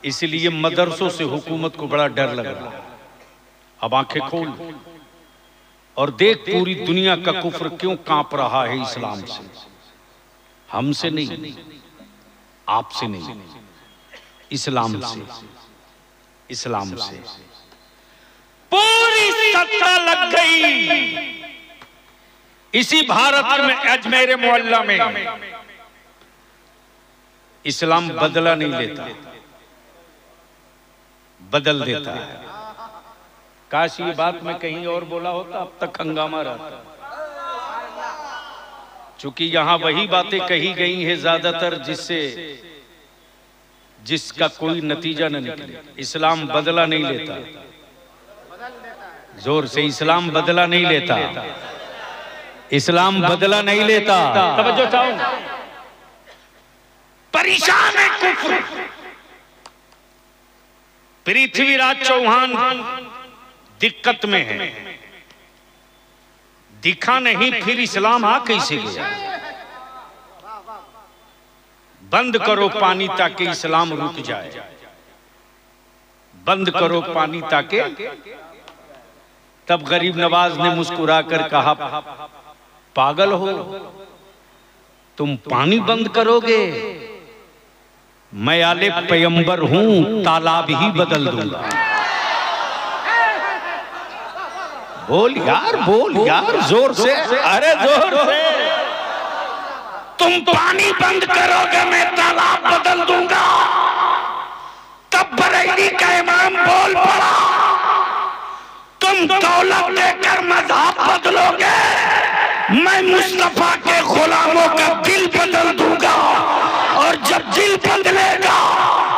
इसलिए मदरसों से हुकूमत को बड़ा डर लग रहा है। अब आंखें खोल और देख पूरी दुनिया का कुफ्र क्यों कांप रहा है इस्लाम से। हमसे नहीं, आपसे नहीं, इस्लाम से। इस्लाम से पूरी सत्ता लग गई इसी भारत में, अजमेर मोहल्ला में। इस्लाम बदला नहीं लेता, बदल देता है। काश ये बात मैं कहीं और बोला होता, अब तक हंगामा रहता। चूंकि यहां वही बातें कही गई हैं ज्यादातर जिसका कोई नतीजा न निकले। इस्लाम बदला नहीं लेता, जोर से, इस्लाम बदला नहीं लेता, इस्लाम बदला नहीं लेता। तवज्जो चाहूं, परेशान है कुफ्र। पृथ्वीराज चौहान दिक्कत में है, दिखा नहीं, फिर इस्लाम आ कैसे गया? बंद करो पानी ताकि इस्लाम रुक जाए, बंद करो पानी ताकि। तब गरीब नवाज ने मुस्कुराकर कहा, पागल हो तुम, पानी बंद करोगे? मैं आले पैगंबर हूं, तालाब ही बदल दूंगा। बोल यार, बोल यार, जोर से, अरे जोर से। तुम पानी बंद करोगे, मैं तालाब बदल दूंगा। तब बरेली का इमाम बोल पड़ा, तुम दौलत लेकर मजहब बदलोगे, मैं मुस्तफा के गुलामों का दिल बदल दूंगा। और जब दिल बदलेगा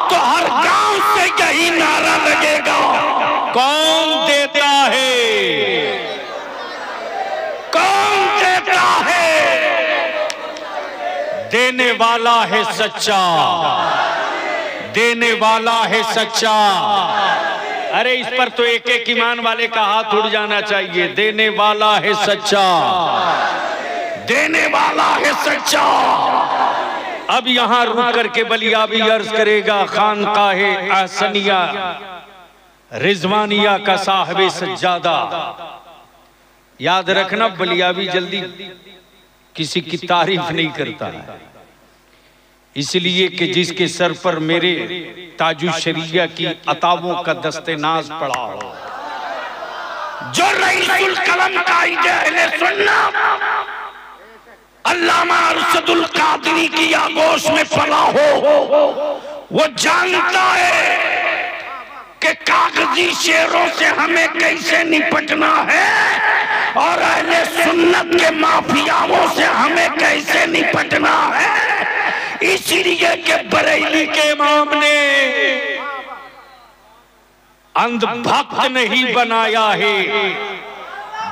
तो हर गांव से यही नारा लगेगा, कौन देता है, कौन देता है? देने वाला है सच्चा, देने वाला है सच्चा। अरे इस पर तो एक एक ईमान वाले का हाथ उड़ जाना चाहिए। देने वाला है सच्चा, देने वाला है सच्चा। अब यहां रुक करके बलियाबी अर्ज करेगा खानकाहे अहसनिया रिजवानिया का साहिब सज्जादा। याद रखना, बलियाबी जल्दी किसी की तारीफ नहीं करता है, इसलिए कि जिसके सर पर मेरे ताजु शरिया की अताबों का दस्ते नाज पड़ा हो, जो रईसुल कलम कायदे अहले सुन्नत अल्लामा अरशदुल कादरी की आगोश में पला हो, वो जानता है कि कागजी शेरों से हमें कैसे निपटना है और अहले सुन्नत के माफियाओं से हमें कैसे निपटना है। इसलिए कि बरेली के इमाम ने अंधभक्त नहीं बनाया है,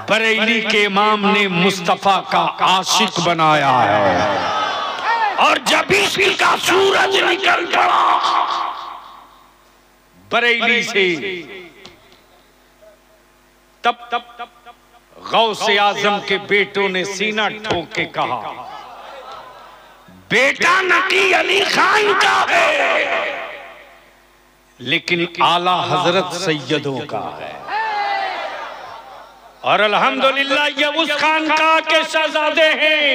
बरेली के इमाम ने मुस्तफा का आशिक बनाया है। और जब इश्क का सूरज निकल पड़ा बरेली से, तब गौसे आजम के बेटों ने सीना ठोक के कहा, बेटा नकी अली खान का है, लेकिन आला हजरत सैयदों का है। और अल्हम्दुलिल्लाह ये उस खानकाह के शहजादे हैं,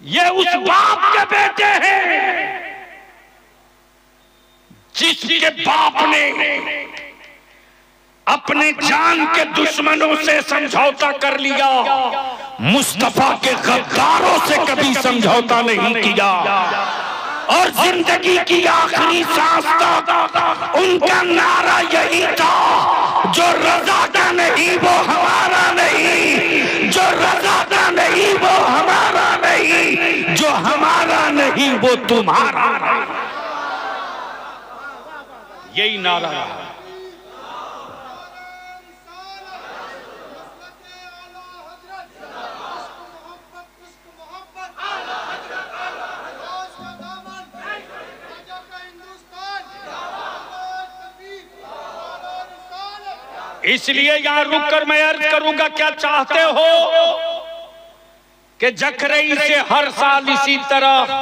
ये उस बाप के बेटे हैं जिसके बाप ने अपने जान के दुश्मनों से समझौता कर लिया, मुस्तफा के गद्दारों से कभी समझौता नहीं किया। और जिंदगी की आखिरी सांस तक उनका नारा यही था, जो रजा का नहीं वो हमारा नहीं, जो रजा का नहीं वो हमारा नहीं, जो हमारा नहीं वो तुम्हारा। यही नारा है। इसलिए यहां रुककर मैं अर्ज करूंगा, क्या चाहते हो कि जखरई से हर साल इसी तरह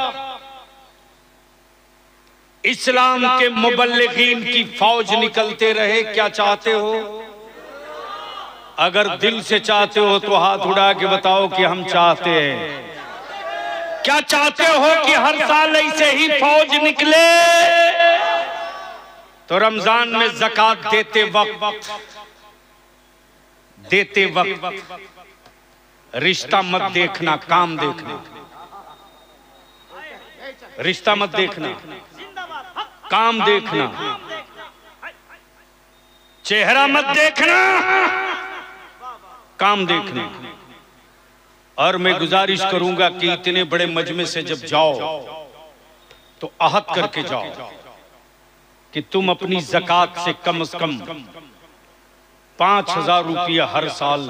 इस्लाम के मुबल्लिगीन की फौज निकलते रहे। क्या चाहते हो? अगर दिल से चाहते हो तो हाथ उड़ा के बताओ कि हम चाहते हैं। क्या चाहते हो कि हर साल ऐसे ही फौज निकले? तो रमजान में ज़कात देते वक्त रिश्ता मत देखना, काम देखना। रिश्ता मत देखना, काम देखना। चेहरा मत देखना, काम देखना। और मैं गुजारिश करूंगा कि इतने बड़े मजमे से जब जाओ तो अहद करके जाओ कि तुम अपनी ज़कात से कम 5,000 रुपया हर साल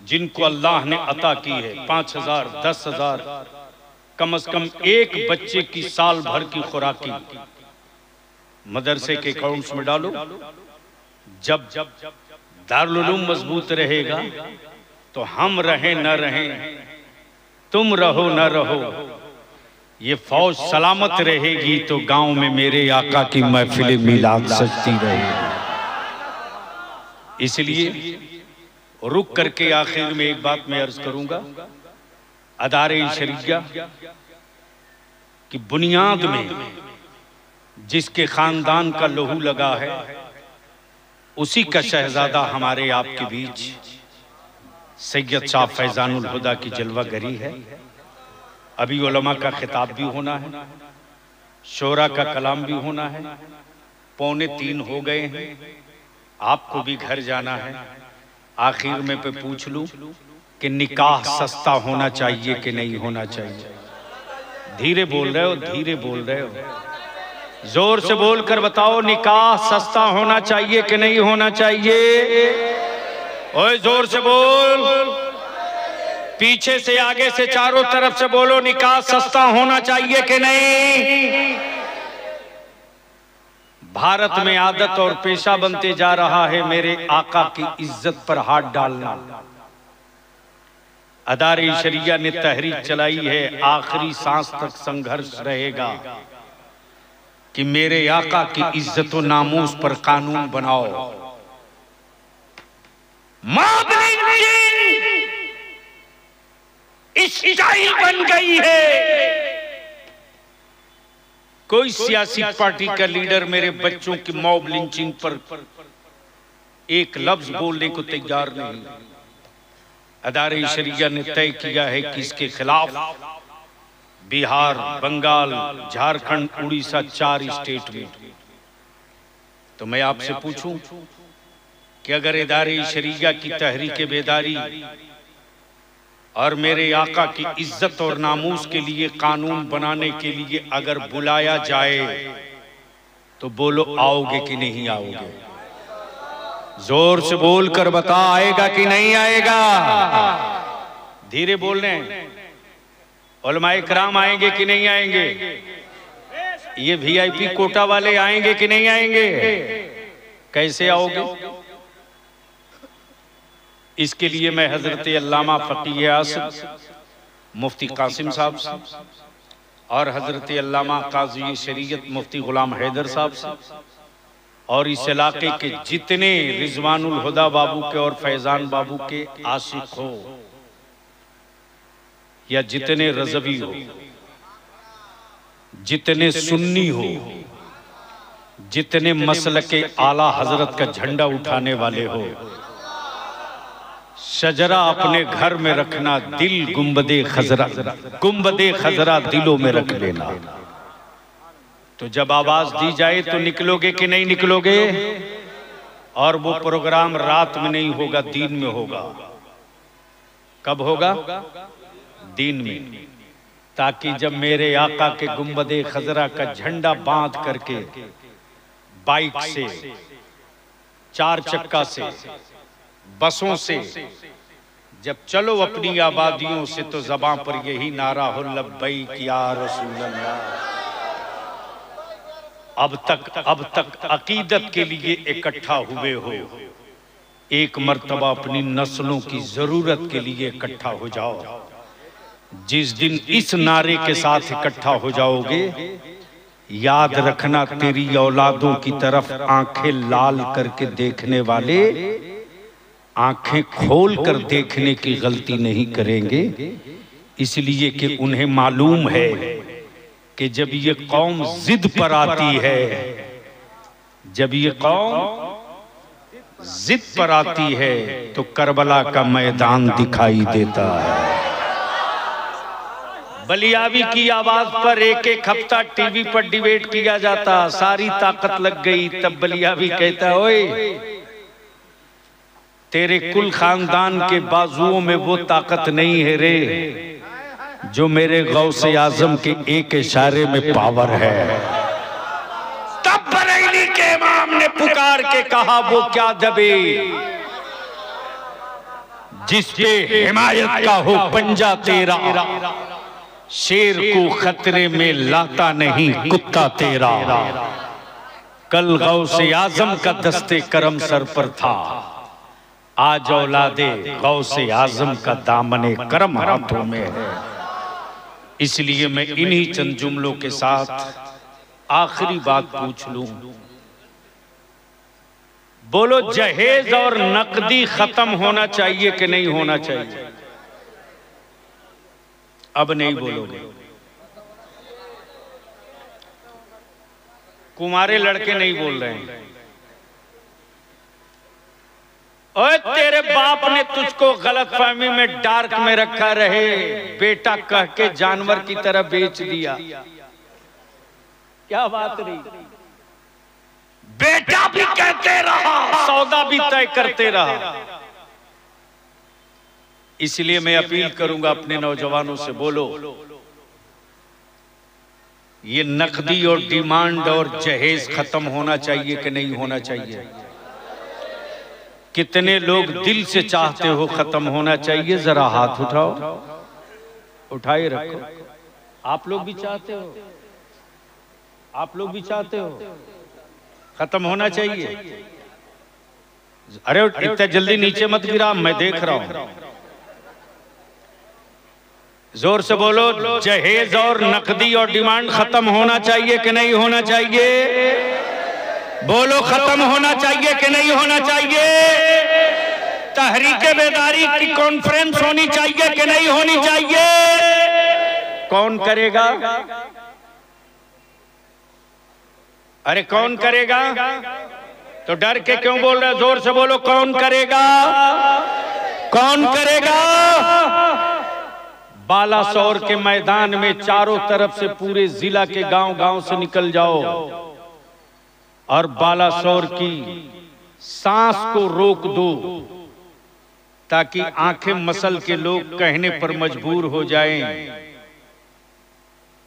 जिनको अल्लाह ने अता की है, 5,000, 10,000, कम से कम एक बच्चे की साल भर की खुराकी मदरसे के अकाउंट्स में डालो। जब दारुल उलूम मजबूत रहेगा तो हम रहें न रहें, तुम रहो न रहो, ये फौज सलामत रहेगी तो गांव में मेरे आका की महफिल मिलाद सजती रहेगी। इसलिए रुक करके आखिर में एक बात मैं अर्ज करूंगा। अदारे शरिया की बुनियाद में जिसके खानदान का लहू लगा है, उसी का शहजादा हमारे आपके बीच सैयद शाह फैजानुल हुदा की जलवागरी है। अभी उलमा का खिताब भी होना है, शोरा का कलाम भी होना है। 2:45 हो गए हैं, आपको भी घर जाना है। आखिर में पे पूछ लूं कि निकाह सस्ता होना चाहिए कि नहीं होना चाहिए? धीरे बोल रहे हो, धीरे बोल रहे हो, जोर से बोल कर बताओ, निकाह सस्ता होना चाहिए कि नहीं होना चाहिए? ओए जोर से बोल, पीछे से आगे से चारों तरफ से बोलो, निकाह सस्ता होना चाहिए कि नहीं? भारत में आदत और पेशा बनते जा रहा है मेरे आका की इज्जत पर हाथ डालना। अदारे शरिया ने तहरीक चलाई है, आखिरी सांस तक संघर्ष रहेगा कि मेरे आका की इज्जत और नामूस पर कानून बनाओ। स्टाइल बन गई है। कोई सियासी पार्टी का लीडर मेरे बच्चों की मॉब लिंचिंग पर एक लफ्ज बोलने को तैयार नहीं। अदारे शरिया ने तय किया है कि इसके खिलाफ बिहार, बंगाल, झारखंड, उड़ीसा 4 स्टेट में। तो मैं आपसे पूछूं कि अगर इदारे शरिया की तहरीक बेदारी और मेरे आका की इज्जत और नामूस के लिए कानून बनाने के लिए अगर बुलाया जाए तो बोलो, आओगे कि नहीं आओगे? जोर से बोल कर बता, आएगा कि नहीं आएगा? धीरे बोल रहे हैं। उलमाए किराम आएंगे कि नहीं आएंगे? ये वीआईपी कोटा वाले आएंगे कि नहीं आएंगे? कैसे आओगे? इसके लिए मैं हजरत अल्लामा फकीह आसिफ मुफ्ती कासिम साहब से और हजरत अल्लामा काजी शरीयत मुफ्ती गुलाम हैदर साहब से और इस इलाके के जितने रिजवानुल हुदा बाबू के और फैजान बाबू के आशिक हो या जितने रज़वी हो, जितने सुन्नी हो, जितने मसलके आला हजरत का झंडा उठाने वाले हो, शजरा अपने घर में रखना, दिल गुंबदे खजरा दिलों में रख लेना। तो जब आवाज दी जाए तो निकलोगे कि नहीं निकलोगे? और वो प्रोग्राम रात में नहीं होगा, दिन में होगा। कब होगा? दिन में। ताकि जब मेरे आका के गुंबदे खजरा का झंडा बांध करके बाइक से, 4 चक्का से, बसों से जब चलो अपनी आबादियों से, तो ज़बां पर यही नारा हो, लब्बैक या रसूल अल्लाह। अब तक अकीदत के लिए इकट्ठा हुए हो, एक मर्तबा अपनी नस्लों की जरूरत के लिए इकट्ठा हो जाओ। जिस दिन इस नारे के साथ इकट्ठा हो जाओगे, याद रखना तेरी औलादों की तरफ आंखें लाल करके देखने वाले आंखें खोल कर देखने की गलती नहीं करेंगे, इसलिए कि उन्हें मालूम है कि जब ये कौम जिद पर आती है, जब ये कौम जिद पर आती है तो करबला का मैदान दिखाई देता है। बलियावी की आवाज पर एक एक हफ्ता टीवी पर डिबेट किया जाता, सारी ताकत लग गई, तब बलियावी कहता, ओए तेरे कुल खानदान के बाजुओं में वो ताकत नहीं है रे जो मेरे गौसे आजम के एक इशारे में पावर है। तब बरेली के इमाम ने पुकार के कहा, वो क्या दबे जिस पे हिमायत का हो पंजा तेरा, शेर को खतरे में लाता नहीं कुत्ता तेरा। कल गौसे आजम का दस्ते करम सर पर था, आज औलादे गौसे आजम का दामने करम हाथों में है। इसलिए मैं इन्हीं चंद जुमलों के साथ आखिरी बात पूछ लूं, बोलो जहेज और नकदी खत्म होना चाहिए कि नहीं होना चाहिए? अब नहीं बोलोगे, कुमारे लड़के नहीं बोल रहे हैं। ओए तेरे बाप ने तुझको गलतफहमी में डार्क में रखा रहे, बेटा कह के जानवर की तरह बेच दिया। क्या बात रही, बेटा भी कहते रहा, सौदा भी तय करते रहा। इसलिए मैं अपील करूंगा अपने नौजवानों से, बोलो ये नकदी और डिमांड और जहेज खत्म होना चाहिए कि नहीं होना चाहिए? कितने लोग दिल से चाहते हो खत्म होना चाहिए? जरा हाथ उठाओ, उठाए रखो। आप लोग भी चाहते हो? आप लोग भी चाहते हो खत्म होना चाहिए? अरे इतना जल्दी नीचे मत गिरा, मैं देख रहा हूं। जोर से बोलो, जहेज और नकदी और डिमांड खत्म होना चाहिए कि नहीं होना चाहिए? बोलो खत्म होना चाहिए कि नहीं होना चाहिए? तहरीके बेदारी की कॉन्फ्रेंस होनी चाहिए कि नहीं होनी चाहिए? कौन करेगा? अरे कौन करेगा? तो डर के क्यों बोल रहे? जोर से बोलो, कौन करेगा? कौन करेगा? बालासोर के मैदान में चारों तरफ से पूरे जिला के गांव-गांव से निकल जाओ और बालासोर की सांस को रोक दो, ताकि आंखें मसल के लोग कहने पर मजबूर हो जाएं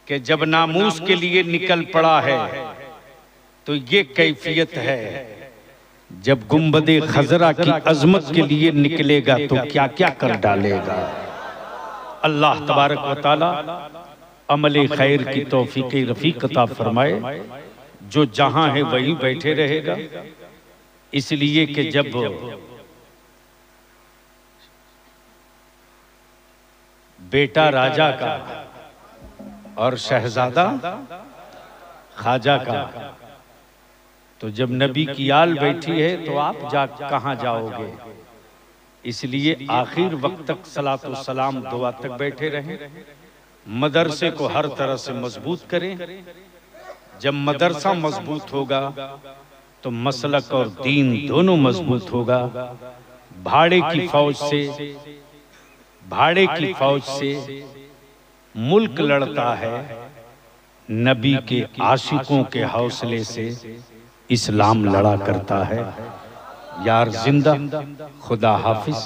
कि जब नामूस के लिए निकल पड़ा है तो ये कैफियत है, जब गुंबदे खजरा की अजमत के लिए निकलेगा तो क्या क्या कर डालेगा। अल्लाह तबारक व तआला अमले खैर की तौफीक रफीक अता फरमाए। जो जहां है वहीं बैठे रहेगा, इसलिए कि जब बेटा राजा का और शहजादा ख्वाजा का, तो जब नबी की आल बैठी है तो आप कहां जाओगे? इसलिए आखिर वक्त तक सलातो सलाम दुआ तक बैठे रहें। मदरसे को हर तरह से मजबूत करें। जब मदरसा मजबूत होगा तो मसलक और दीन दोनों मजबूत होगा। भाड़े की फौज से मुल्क लड़ता है, नबी के आशिकों के हौसले से इस्लाम लड़ा करता है। यार जिंदा, खुदा हाफिज।